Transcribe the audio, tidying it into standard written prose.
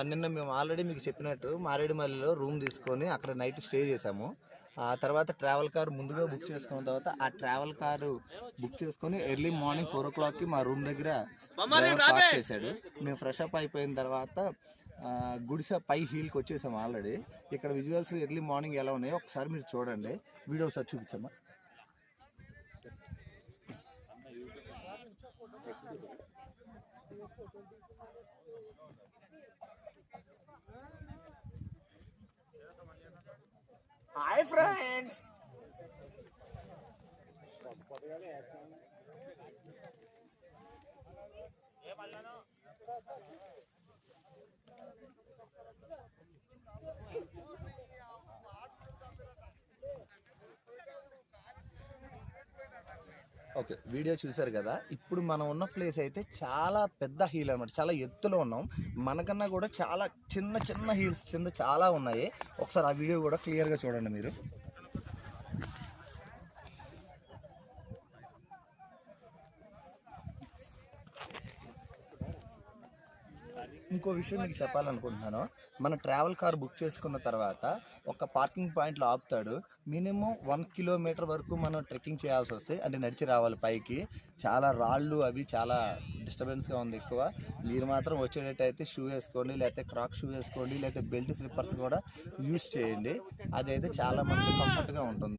నిన్న మేము ఆల్రెడీ మీకు చెప్పినట్టు మారేడుమల్లిలో రూమ్ తీసుకొని అక్కడ నైట్ స్టే చేసాము. ఆ తర్వాత ట్రావెల్ కార్ ముందుగా బుక్ చేసుకున్న తర్వాత ఆ ట్రావెల్ కారు బుక్ చేసుకొని ఎర్లీ మార్నింగ్ 4 o'clockకి మా రూమ్ దగ్గర పార్క్ చేశాడు. మేము ఫ్రెష్ అప్ అయిపోయిన తర్వాత గుడిసె పై హీల్కి వచ్చేసాము. ఆల్రెడీ ఇక్కడ విజువల్స్ ఎర్లీ మార్నింగ్ ఎలా ఉన్నాయో ఒకసారి మీరు చూడండి. వీడియో ఒకసారి చూపించమ్మా. హాయ్ ఫ్రెండ్స్, ఓకే, వీడియో చూసారు కదా. ఇప్పుడు మనం ఉన్న ప్లేస్ అయితే చాలా పెద్ద హీల్ అనమాట. చాలా ఎత్తులో ఉన్నాం. మనకన్నా కూడా చాలా చిన్న చిన్న హీల్స్ కింద చాలా ఉన్నాయి. ఒకసారి ఆ వీడియో కూడా క్లియర్గా చూడండి మీరు. ఇంకో విషయం మీకు చెప్పాలనుకుంటున్నాను. మన ట్రావెల్ కార్ బుక్ చేసుకున్న తర్వాత ఒక పార్కింగ్ పాయింట్లో ఆపుతాడు. మినిమం 1 kilometer వరకు మనం ట్రెక్కింగ్ చేయాల్సి వస్తే, అంటే నడిచి రావాలి పైకి. చాలా రాళ్ళు అవి చాలా డిస్టర్బెన్స్గా ఉంది ఎక్కువ. మీరు మాత్రం వచ్చేటట్టయితే షూ వేసుకోండి, లేకపోతే క్రాక్ షూ వేసుకోండి, లేకపోతే బెల్ట్ స్లిప్పర్స్ కూడా యూజ్ చేయండి. అదైతే చాలా మనకు కంఫర్ట్గా ఉంటుంది.